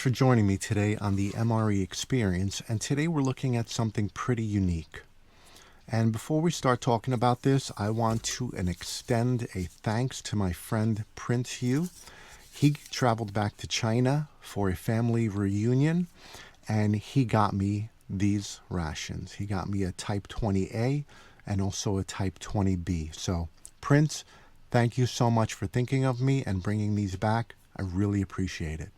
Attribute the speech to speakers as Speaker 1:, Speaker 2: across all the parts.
Speaker 1: for joining me today on the MRE Experience, and today we're looking at something pretty unique. And before we start talking about this, I want to extend a thanks to my friend Prince Hugh. He traveled back to China for a family reunion, and he got me these rations. He got me a Type 20A and also a Type 20B. So, Prince, thank you so much for thinking of me and bringing these back. I really appreciate it.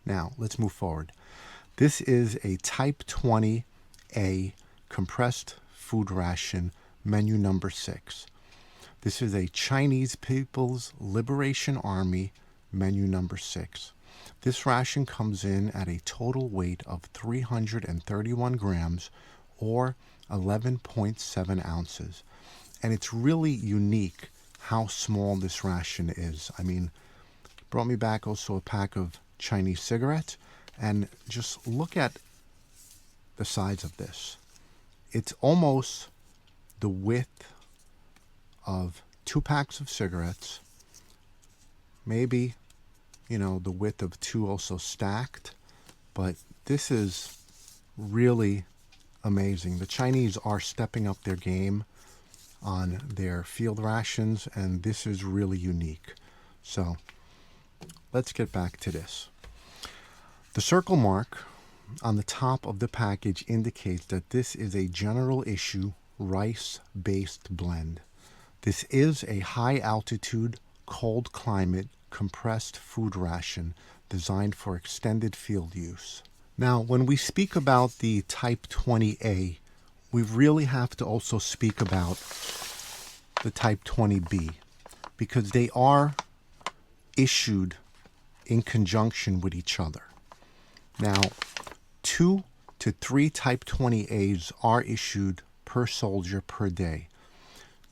Speaker 1: Now, let's move forward. This is a Type 20A compressed food ration, menu number 6. This is a Chinese People's Liberation Army, menu number 6. This ration comes in at a total weight of 331 grams or 11.7 ounces. And it's really unique how small this ration is. I mean, it brought me back also a pack of Chinese cigarettes, and just look at the size of this. It's almost the width of 2 packs of cigarettes, maybe, the width of 2 also stacked, but this is really amazing. The Chinese are stepping up their game on their field rations, and this is really unique. So let's get back to this. The circle mark on the top of the package indicates that this is a general issue rice-based blend. This is a high-altitude, cold climate, compressed food ration designed for extended field use. Now, when we speak about the Type 20A, we really have to also speak about the Type 20B because they are issued in conjunction with each other. Now, 2 to 3 Type 20As are issued per soldier per day.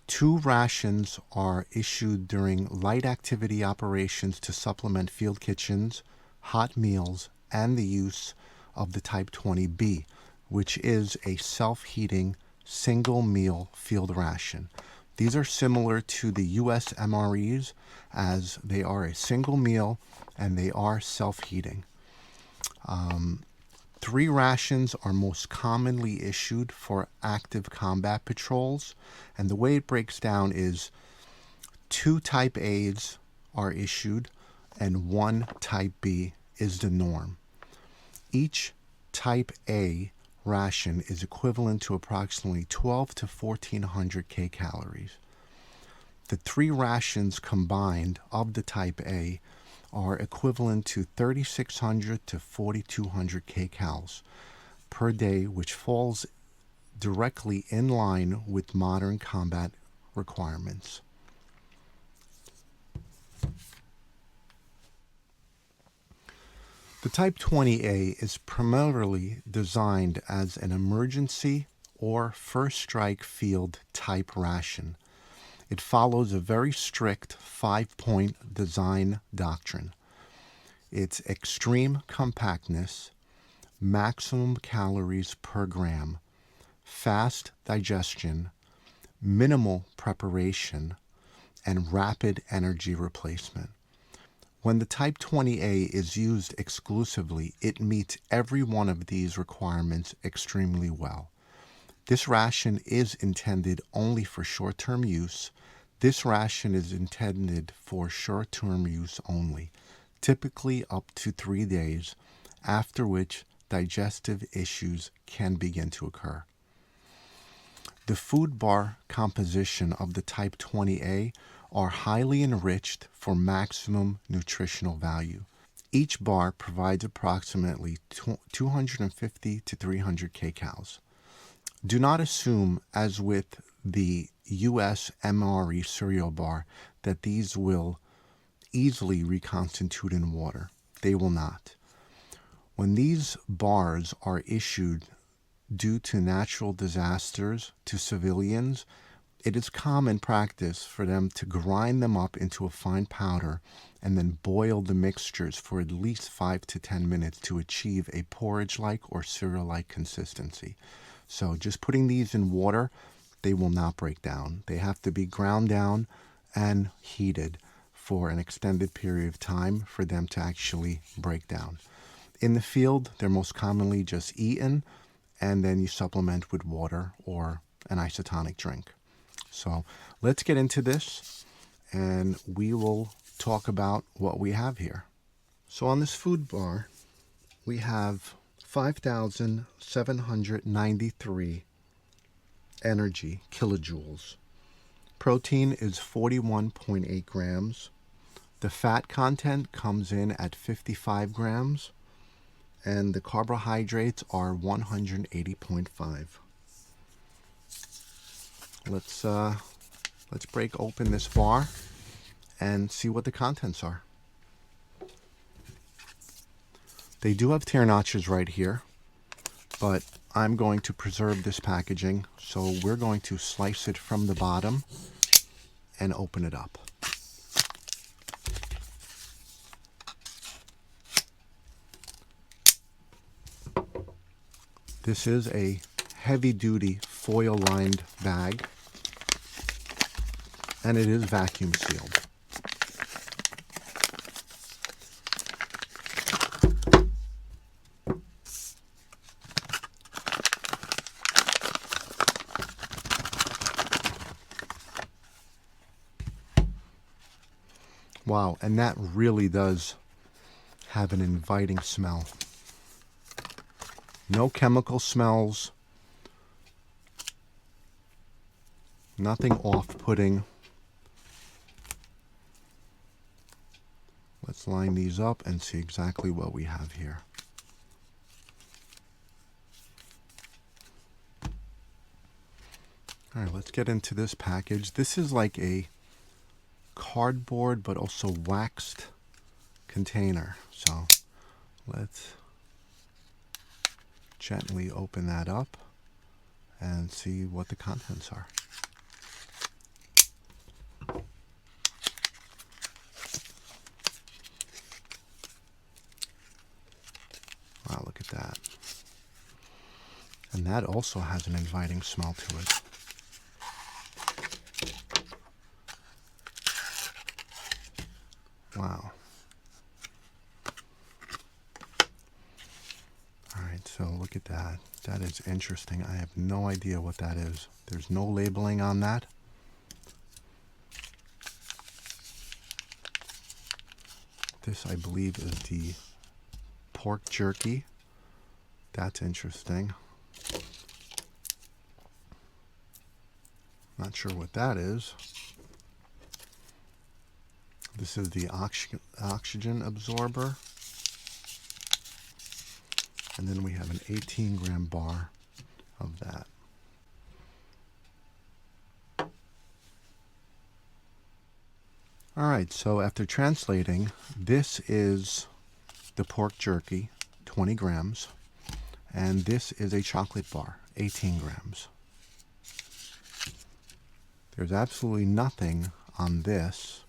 Speaker 1: 2 rations are issued during light activity operations to supplement field kitchens, hot meals, and the use of the Type 20B, which is a self-heating single meal field ration. These are similar to the US MREs as they are a single meal and they are self-heating. 3 rations are most commonly issued for active combat patrols, and the way it breaks down is 2 Type A's are issued and 1 Type B is the norm. Each Type A ration is equivalent to approximately 12 to 1400 kcals. The 3 rations combined of the Type A are equivalent to 3,600 to 4,200 kcals per day, which falls directly in line with modern combat requirements. The Type 20A is primarily designed as an emergency or first strike field type ration. It follows a very strict 5-point design doctrine. It's extreme compactness, maximum calories per gram, fast digestion, minimal preparation, and rapid energy replacement. When the Type 20A is used exclusively, it meets every one of these requirements extremely well. This ration is intended only for short-term use. This ration is intended for short-term use only, typically up to 3 days, after which digestive issues can begin to occur. The food bar composition of the Type 20A are highly enriched for maximum nutritional value. Each bar provides approximately 250 to 300 kcals. Do not assume, as with the US MRE cereal bar, that these will easily reconstitute in water. They will not. When these bars are issued due to natural disasters to civilians, it is common practice for them to grind them up into a fine powder and then boil the mixtures for at least 5 to 10 minutes to achieve a porridge-like or cereal-like consistency. So just putting these in water, they will not break down. They have to be ground down and heated for an extended period of time for them to actually break down. In the field, they're most commonly just eaten, and then you supplement with water or an isotonic drink. So let's get into this, and we will talk about what we have here. So on this food bar, we have 5,793 energy kilojoules. Protein is 41.8 grams. The fat content comes in at 55 grams, and the carbohydrates are 180.5. Let's break open this bar and see what the contents are. They do have tear notches right here, but I'm going to preserve this packaging, so we're going to slice it from the bottom and open it up. This is a heavy-duty foil-lined bag, and it is vacuum sealed. Wow, and that really does have an inviting smell. No chemical smells, nothing off-putting. Let's line these up and see exactly what we have here. All right, let's get into this package. This is like a cardboard but also waxed container. So let's gently open that up and see what the contents are. Wow, look at that. And that also has an inviting smell to it. Wow. All right, so look at that. That is interesting. I have no idea what that is. There's no labeling on that. This, I believe, is the pork jerky. That's interesting. Not sure what that is. This is the oxygen absorber. And then we have an 18-gram bar of that. All right, so after translating, this is the pork jerky, 20 grams, and this is a chocolate bar, 18 grams. There's absolutely nothing on this,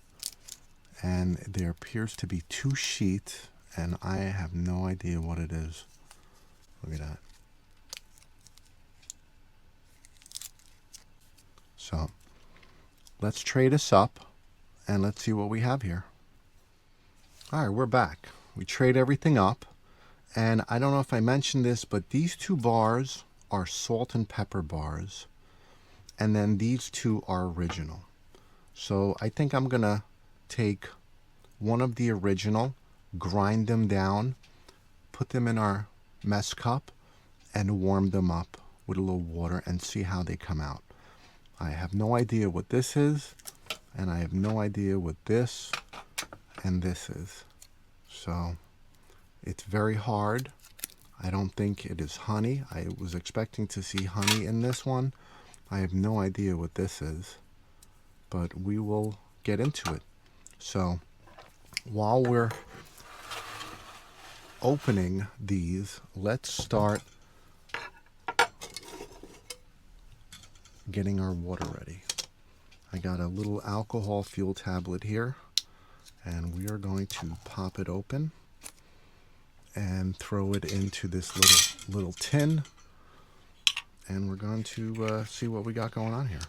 Speaker 1: and there appears to be two sheets, and I have no idea what it is. Look at that. So let's tray this up and let's see what we have here. All right, we're back. We trade everything up, and I don't know if I mentioned this, but these two bars are salt and pepper bars, and then these two are original. So I think I'm gonna take one of the original, grind them down, put them in our mess cup, and warm them up with a little water and see how they come out. I have no idea what this is, and I have no idea what this and this is. So it's very hard. I don't think it is honey. I was expecting to see honey in this one. I have no idea what this is, but we will get into it. So while we're opening these, let's start getting our water ready. I got a little alcohol fuel tablet here, and we are going to pop it open and throw it into this little tin, and we're going to see what we got going on here.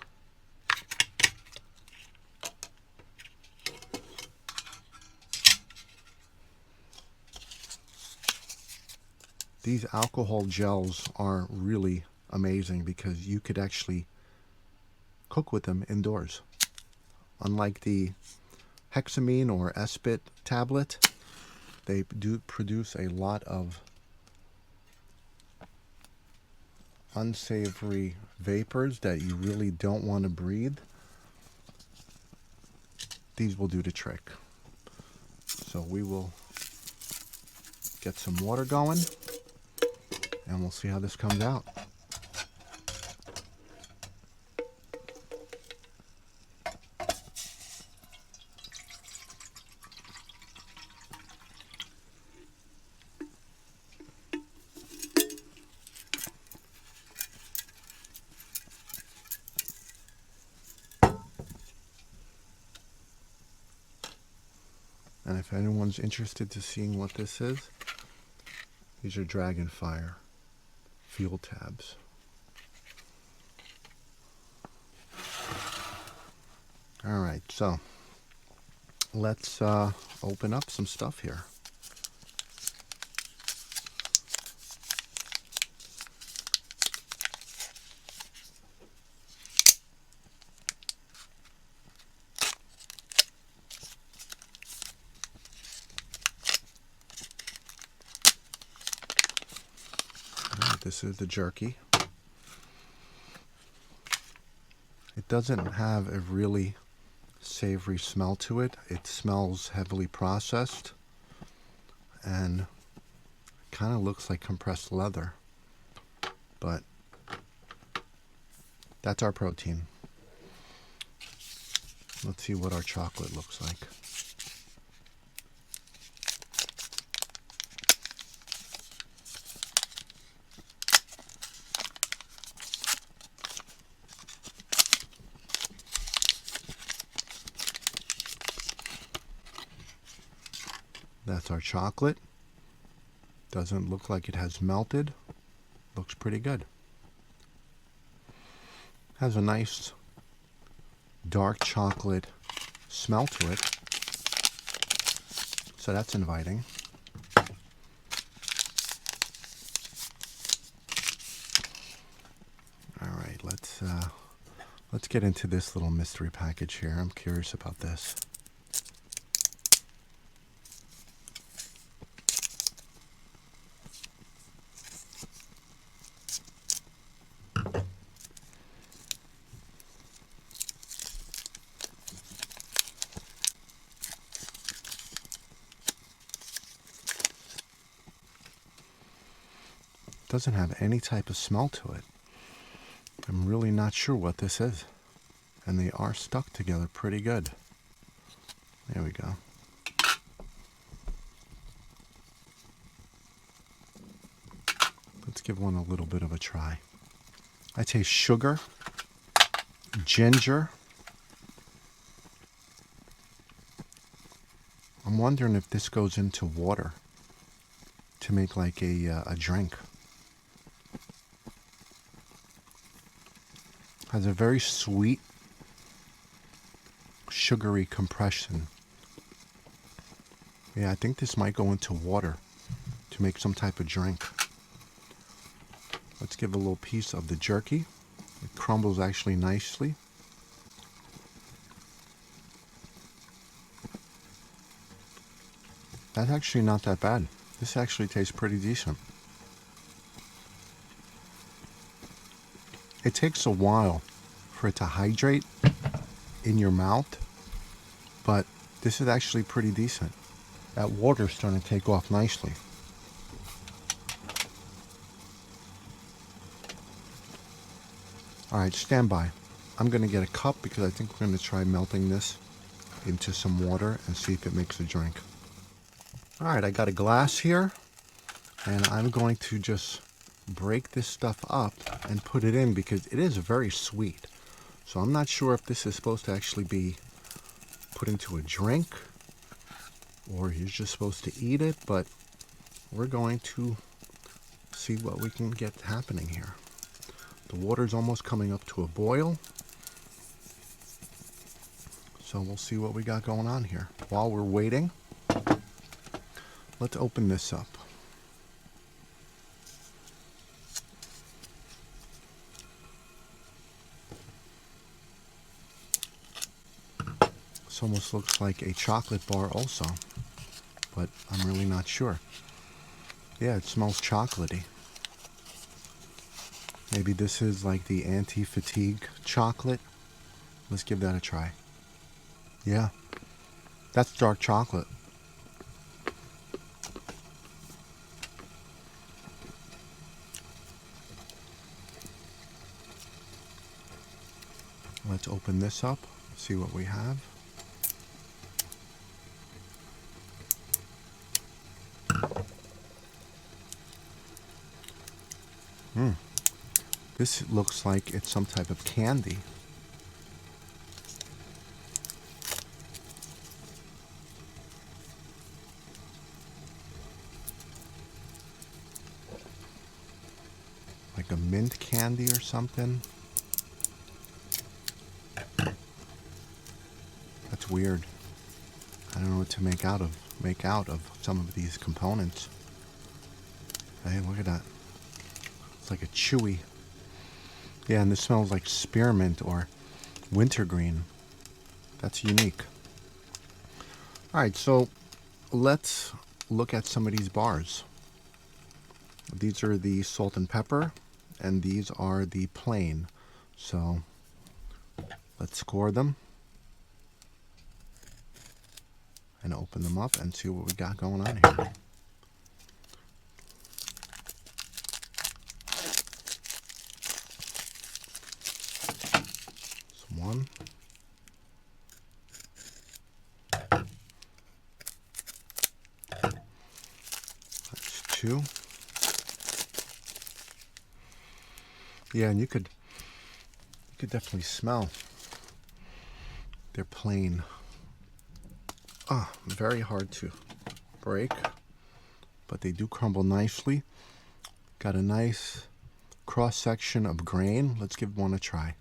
Speaker 1: These alcohol gels are really amazing because you could actually cook with them indoors. Unlike the hexamine or espit tablet, they do produce a lot of unsavory vapors that you really don't want to breathe. These will do the trick. So we will get some water going and we'll see how this comes out. And if anyone's interested to seeing what this is, these are Dragonfire fuel tabs. Alright, so let's open up some stuff here. This is the jerky. It doesn't have a really savory smell to it. It smells heavily processed and kind of looks like compressed leather. But that's our protein. Let's see what our chocolate looks like. That's our chocolate. Doesn't look like it has melted. Looks pretty good. Has a nice dark chocolate smell to it. So that's inviting. All right, let's get into this little mystery package here. I'm curious about this. Doesn't have any type of smell to it. I'm really not sure what this is. And they are stuck together pretty good. There we go. Let's give one a little bit of a try. I taste sugar, ginger. I'm wondering if this goes into water to make like a drink. Has a very sweet, sugary compression. Yeah, I think this might go into water to make some type of drink. Let's give a little piece of the jerky. It crumbles actually nicely. That's actually not that bad. This actually tastes pretty decent. It takes a while for it to hydrate in your mouth, but this is actually pretty decent. That water's starting to take off nicely. Alright, stand by. I'm going to get a cup because I think we're going to try melting this into some water and see if it makes a drink. Alright, I got a glass here, and I'm going to just break this stuff up and put it in because it is very sweet. So I'm not sure if this is supposed to actually be put into a drink or you're just supposed to eat it, but we're going to see what we can get happening here. The water's almost coming up to a boil. So we'll see what we got going on here. While we're waiting, let's open this up. This almost looks like a chocolate bar also, but I'm really not sure. Yeah, it smells chocolatey. Maybe this is like the anti-fatigue chocolate. Let's give that a try. Yeah, that's dark chocolate. Let's open this up, see what we have. This looks like it's some type of candy. Like a mint candy or something. That's weird. I don't know what to make out of some of these components. Hey, look at that. It's like a chewy. Yeah, and this smells like spearmint or wintergreen. That's unique. Alright, so let's look at some of these bars. These are the salt and pepper, and these are the plain. So let's score them and open them up and see what we got going on here. That's one. That's two. Yeah, and you could definitely smell. They're plain. Very hard to break, but they do crumble nicely. Got a nice cross section of grain. Let's give one a try.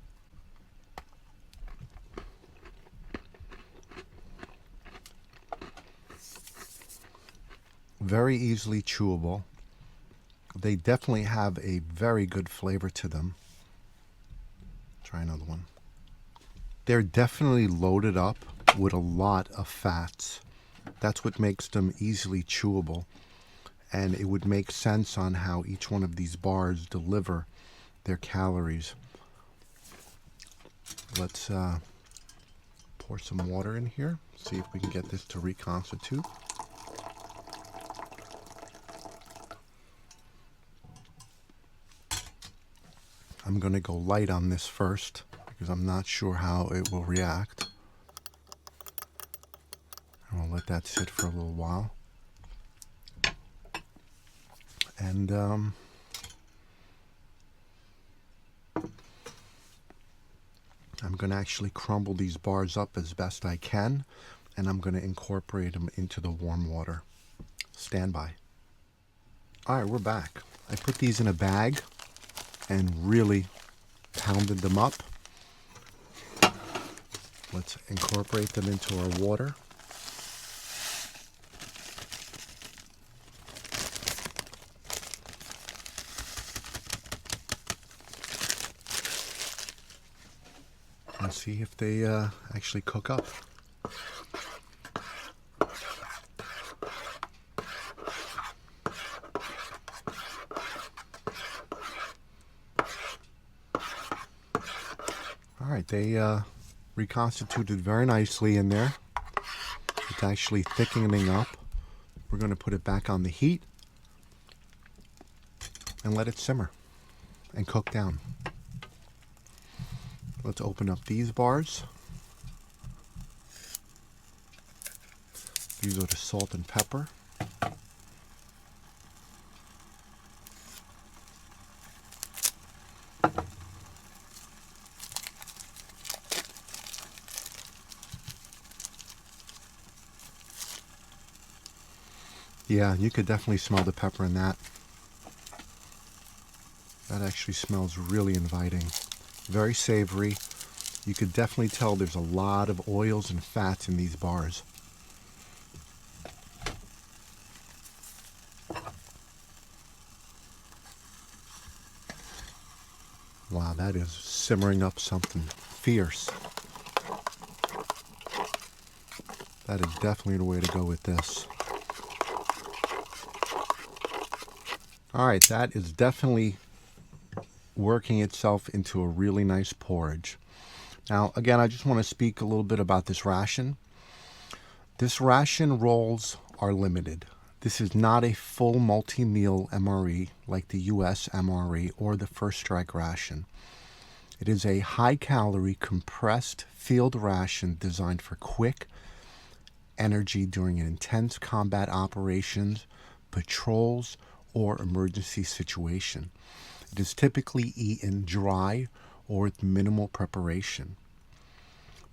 Speaker 1: Very easily chewable. They definitely have a very good flavor to them. Try another one. They're definitely loaded up with a lot of fats. That's what makes them easily chewable. And it would make sense on how each one of these bars deliver their calories. Let's pour some water in here. See if we can get this to reconstitute. I'm going to go light on this first because I'm not sure how it will react. And we'll let that sit for a little while. And I'm going to actually crumble these bars up as best I can, and I'm going to incorporate them into the warm water. Stand by. All right, we're back. I put these in a bag and really pounded them up. Let's incorporate them into our water. And see if they actually cook up. All right, they reconstituted very nicely in there. It's actually thickening up. We're going to put it back on the heat and let it simmer and cook down. Let's open up these bars. These are the salt and pepper. Yeah, you could definitely smell the pepper in that. That actually smells really inviting. Very savory. You could definitely tell there's a lot of oils and fats in these bars. Wow, that is simmering up something fierce. That is definitely the way to go with this. All right, that is definitely working itself into a really nice porridge. Now, again, I just want to speak a little bit about this ration. This ration rolls are limited. This is not a full multi-meal MRE like the US MRE or the First Strike ration. It is a high-calorie compressed field ration designed for quick energy during intense combat operations, patrols, or emergency situation. It is typically eaten dry or with minimal preparation.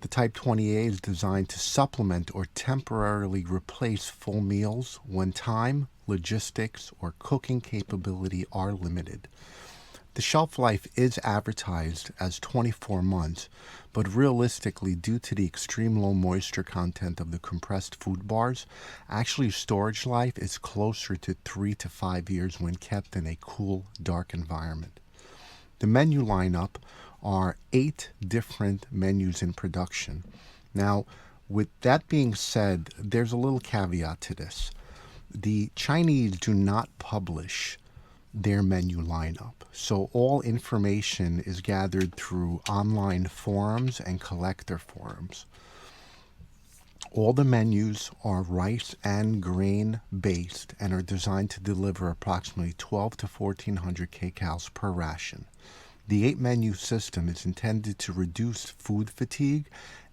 Speaker 1: The Type 20A is designed to supplement or temporarily replace full meals when time, logistics, or cooking capability are limited. The shelf life is advertised as 24 months, but realistically, due to the extreme low moisture content of the compressed food bars, actually storage life is closer to 3 to 5 years when kept in a cool, dark environment. The menu lineup are 8 different menus in production. Now, with that being said, there's a little caveat to this. The Chinese do not publish their menu lineup, so all information is gathered through online forums and collector forums. All the menus are rice and grain based and are designed to deliver approximately 12 to 1400 kcals per ration. The 8-menu system is intended to reduce food fatigue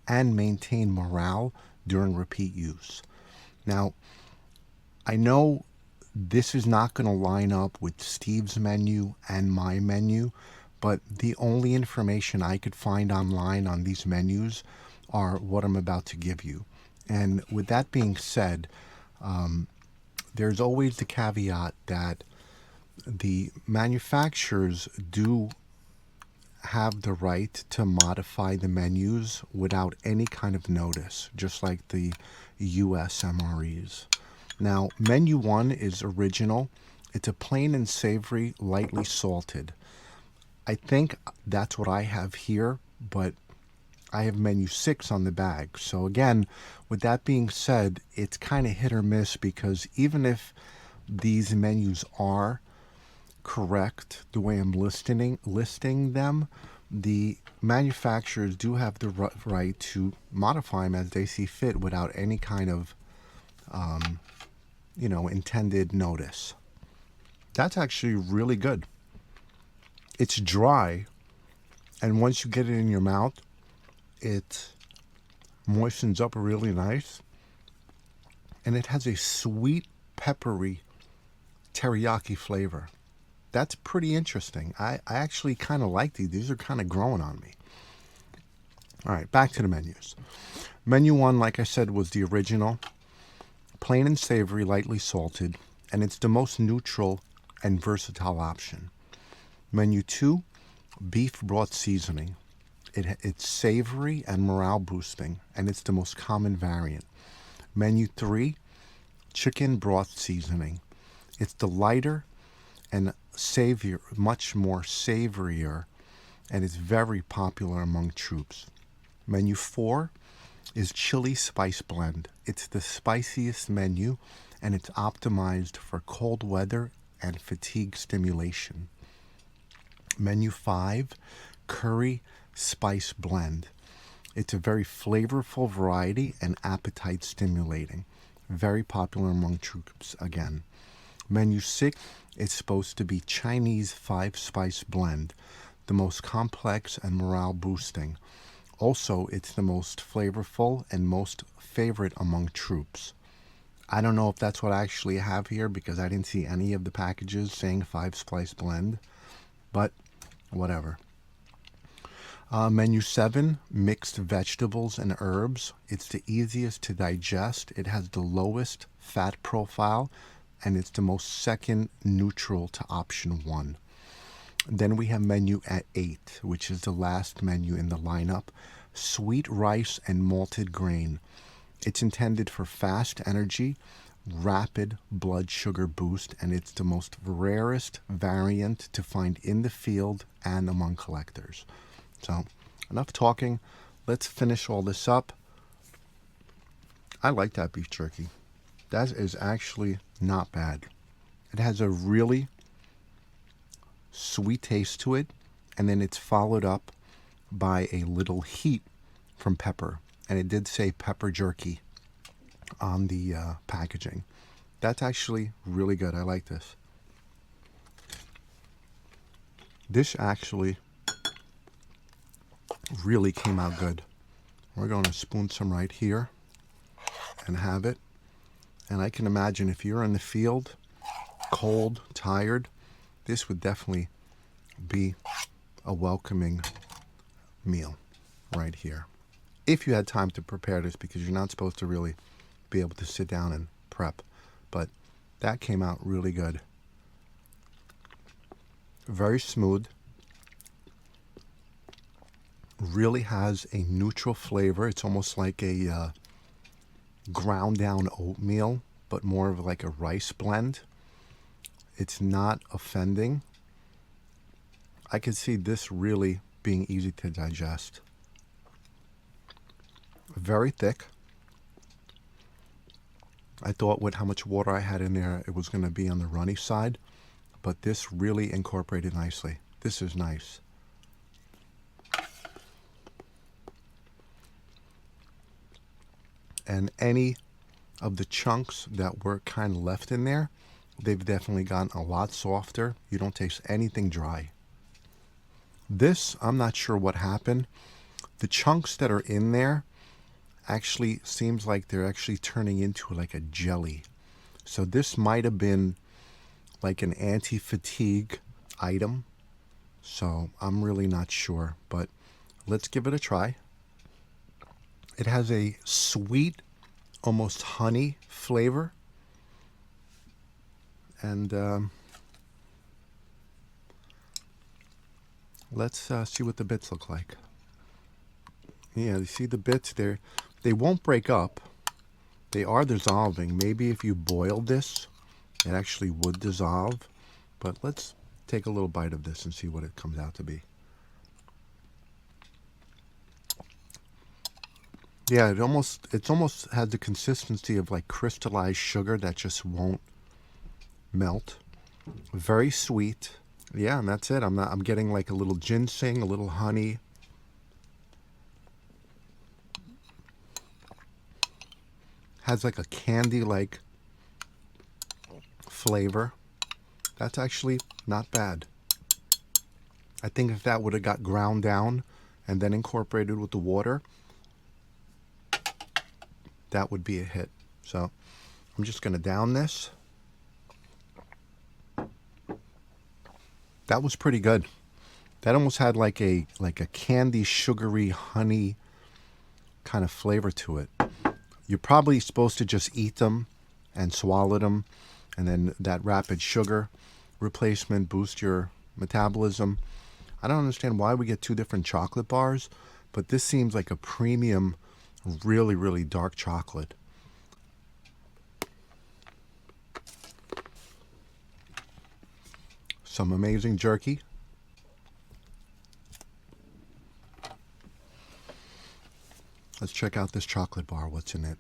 Speaker 1: and maintain morale during repeat use. Now, I know this is not going to line up with Steve's menu and my menu, but the only information I could find online on these menus are what I'm about to give you. And with that being said, there's always the caveat that the manufacturers do have the right to modify the menus without any kind of notice, just like the US MREs. Now, menu 1 is original. It's a plain and savory, lightly salted. I think that's what I have here, but I have menu 6 on the bag. So again, with that being said, it's kind of hit or miss, because even if these menus are correct the way I'm listing them, the manufacturers do have the right to modify them as they see fit without any kind of intended notice. That's actually really good. It's dry, and once you get it in your mouth, it moistens up really nice, and it has a sweet, peppery teriyaki flavor. That's pretty interesting. I actually kind of like these. These are kind of growing on me. All right, back to the menus. Menu 1, like I said, was the original. Plain and savory, lightly salted, and it's the most neutral and versatile option. Menu 2, beef broth seasoning. It's savory and morale boosting, and it's the most common variant. Menu 3, chicken broth seasoning. It's the lighter and much more savorier, and it's very popular among troops. Menu 4 is chili spice blend. It's the spiciest menu, and it's optimized for cold weather and fatigue stimulation. Menu 5, curry spice blend. It's a very flavorful variety and appetite stimulating. Very popular among troops again. Menu 6 is supposed to be Chinese 5-spice blend, the most complex and morale boosting. Also, it's the most flavorful and most favorite among troops. I don't know if that's what I actually have here, because I didn't see any of the packages saying 5-spice blend, but whatever. Menu 7, mixed vegetables and herbs. It's the easiest to digest. It has the lowest fat profile, and it's the most second neutral to option 1. Then we have menu at 8, which is the last menu in the lineup. Sweet rice and malted grain. It's intended for fast energy, rapid blood sugar boost, and it's the most rarest variant to find in the field and among collectors. So, enough talking. Let's finish all this up. I like that beef jerky. That is actually not bad. It has a really sweet taste to it, and then it's followed up by a little heat from pepper. And it did say pepper jerky on the packaging. That's actually really good. I like this. This actually really came out good. We're going to spoon some right here and have it. And I can imagine if you're in the field, cold, tired, this would definitely be a welcoming meal right here. If you had time to prepare this, because you're not supposed to really be able to sit down and prep. But that came out really good. Very smooth. Really has a neutral flavor. It's almost like a ground down oatmeal, but more of like a rice blend. It's not offending. I could see this really being easy to digest. Very thick. I thought with how much water I had in there, it was going to be on the runny side, but this really incorporated nicely. This is nice. And any of the chunks that were kind of left in there, they've definitely gotten a lot softer. You don't taste anything dry. This, I'm not sure what happened. The chunks that are in there actually seems like they're actually turning into like a jelly. So this might have been like an anti-fatigue item. So I'm really not sure, but let's give it a try. It has a sweet, almost honey flavor. And let's see what the bits look like. Yeah, you see the bits there? They won't break up. They are dissolving. Maybe if you boiled this, it actually would dissolve. But let's take a little bite of this and see what it comes out to be. Yeah, it almost has the consistency of like crystallized sugar that just won't melt. Very sweet. Yeah, and that's it. I'm getting like a little ginseng, a little honey. Has like a candy-like flavor. That's actually not bad. I think if that would have got ground down and then incorporated with the water, that would be a hit. So I'm just going to down this. That was pretty good. That almost had like a candy, sugary, honey kind of flavor to it. You're probably supposed to just eat them and swallow them, and then that rapid sugar replacement boost your metabolism. I don't understand why we get two different chocolate bars, but this seems like a premium, really, really dark chocolate. Some amazing jerky. Let's check out this chocolate bar. What's in it?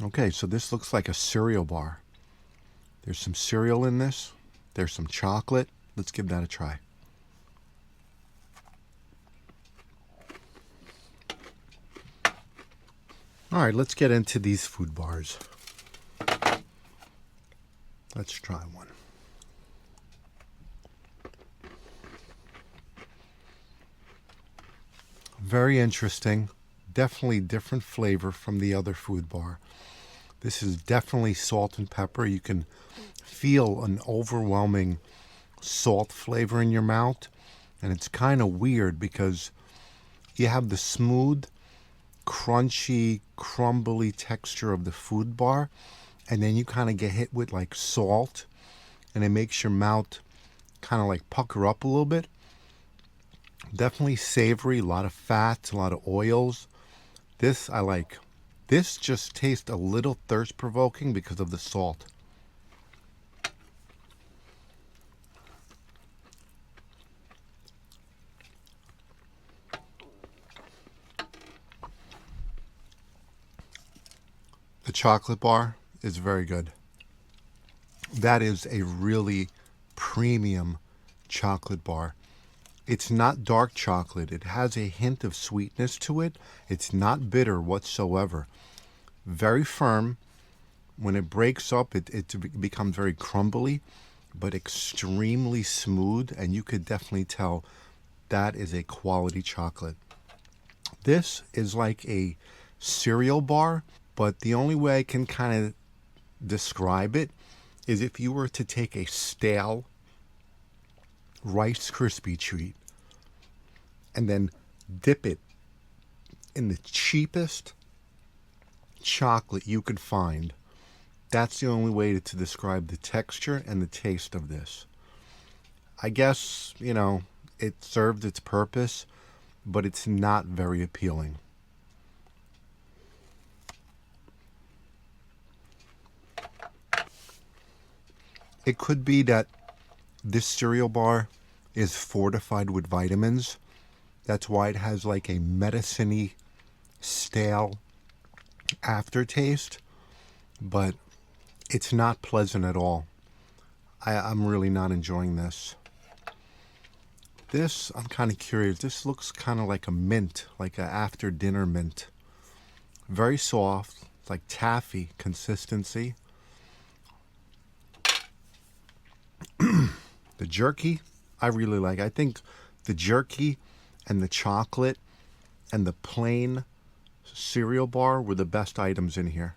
Speaker 1: Okay, so this looks like a cereal bar. There's some cereal in this. There's some chocolate. Let's give that a try. All right, let's get into these food bars. Let's try one. Very interesting. Definitely different flavor from the other food bar. This is definitely salt and pepper. You can feel an overwhelming salt flavor in your mouth. And it's kind of weird because you have the smooth, crunchy, crumbly texture of the food bar. And then you kind of get hit with like salt. And it makes your mouth kind of like pucker up a little bit. Definitely savory, a lot of fats, a lot of oils. This I like. This just tastes a little thirst-provoking because of the salt. The chocolate bar is very good. That is a really premium chocolate bar. It's not dark chocolate. It has a hint of sweetness to it. It's not bitter whatsoever. Very firm. When it breaks up, it becomes very crumbly, but extremely smooth, and you could definitely tell that is a quality chocolate. This is like a cereal bar, but the only way I can kind of describe it is if you were to take a stale Rice Krispie treat and then dip it in the cheapest chocolate you could find. That's the only way to describe the texture and the taste of this. I guess, it served its purpose, but it's not very appealing. It could be that this cereal bar is fortified with vitamins. That's why it has like a medicine-y, stale aftertaste, but it's not pleasant at all. I'm really not enjoying this. This, I'm kind of curious. This looks kind of like a mint, like an after dinner mint. Very soft, like taffy consistency. The jerky, I really like. I think the jerky and the chocolate and the plain cereal bar were the best items in here.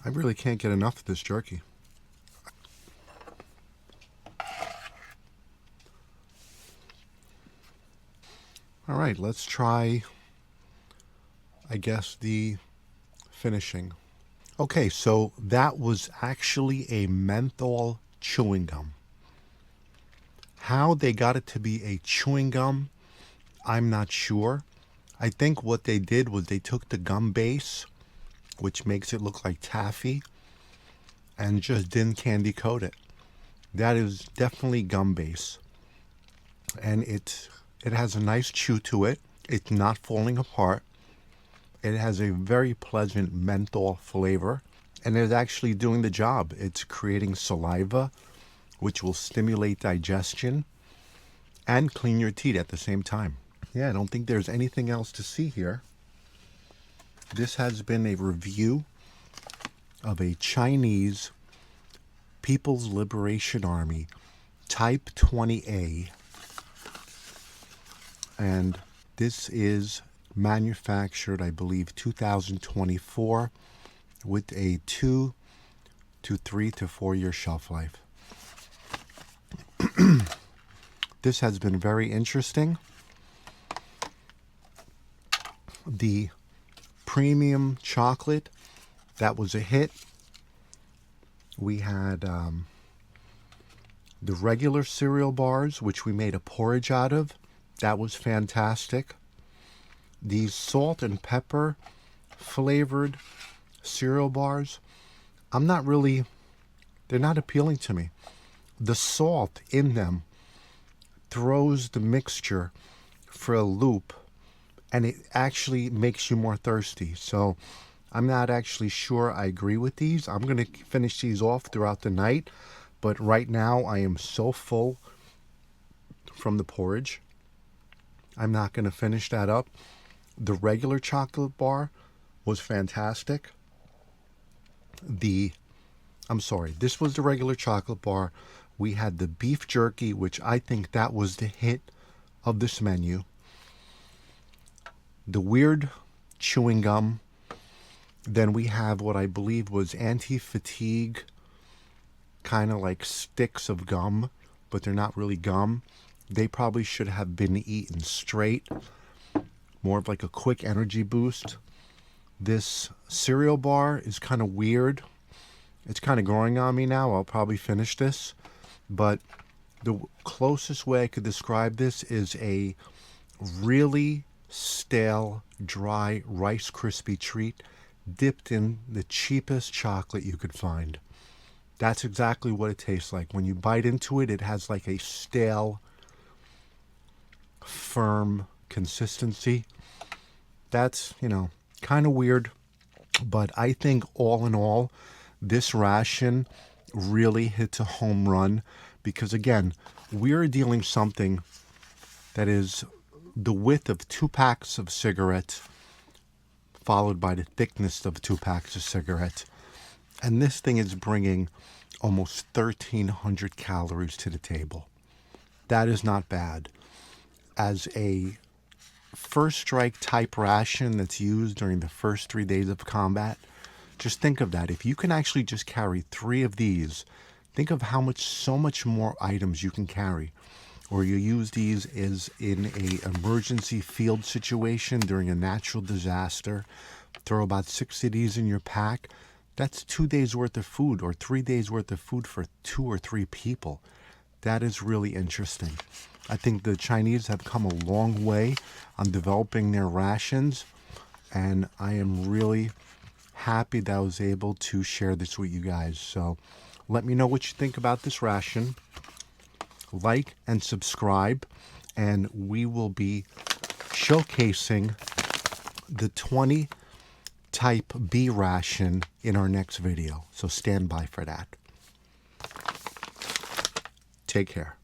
Speaker 1: I really can't get enough of this jerky. All right, let's try, I guess, the finishing. Okay, so that was actually a menthol chewing gum. How they got it to be a chewing gum, I'm not sure. I think what they did was they took the gum base, which makes it look like taffy, and just didn't candy coat it. That is definitely gum base. And it has a nice chew to it. It's not falling apart. It has a very pleasant menthol flavor, and it's actually doing the job. It's creating saliva, which will stimulate digestion and clean your teeth at the same time. Yeah, I don't think there's anything else to see here. This has been a review of a Chinese People's Liberation Army Type 20A. And this is manufactured, I believe, 2024 with a 2 to 3 to 4 year shelf life. This has been very interesting. The premium chocolate, that was a hit. We had the regular cereal bars, which we made a porridge out of. That was fantastic. These salt and pepper flavored cereal bars, they're not appealing to me. The salt in them throws the mixture for a loop, and it actually makes you more thirsty. So I'm not actually sure I agree with these. I'm going to finish these off throughout the night, but right now I am so full from the porridge. I'm not going to finish that up. The regular chocolate bar was fantastic. This was the regular chocolate bar. We had the beef jerky, which I think that was the hit of this menu. The weird chewing gum. Then we have what I believe was anti-fatigue, kind of like sticks of gum, but they're not really gum. They probably should have been eaten straight. More of like a quick energy boost. This cereal bar is kind of weird. It's kind of growing on me now. I'll probably finish this. But the closest way I could describe this is a really stale, dry Rice Krispie treat dipped in the cheapest chocolate you could find. That's exactly what it tastes like. When you bite into it, it has like a stale, firm consistency. That's, kind of weird. But I think all in all, this ration really hits a home run because, again, we're dealing something that is the width of 2 packs of cigarettes followed by the thickness of 2 packs of cigarettes. And this thing is bringing almost 1,300 calories to the table. That is not bad. As a first strike type ration that's used during the first 3 days of combat, just think of that. If you can actually just carry 3 of these, think of so much more items you can carry. Or you use these as in a emergency field situation during a natural disaster. Throw about 6 of these in your pack. That's 2 days worth of food or 3 days worth of food for 2 or 3 people. That is really interesting. I think the Chinese have come a long way on developing their rations, and I am really happy that I was able to share this with you guys. So let me know what you think about this ration. Like and subscribe, and we will be showcasing the 20 Type B ration in our next video. So stand by for that. Take care.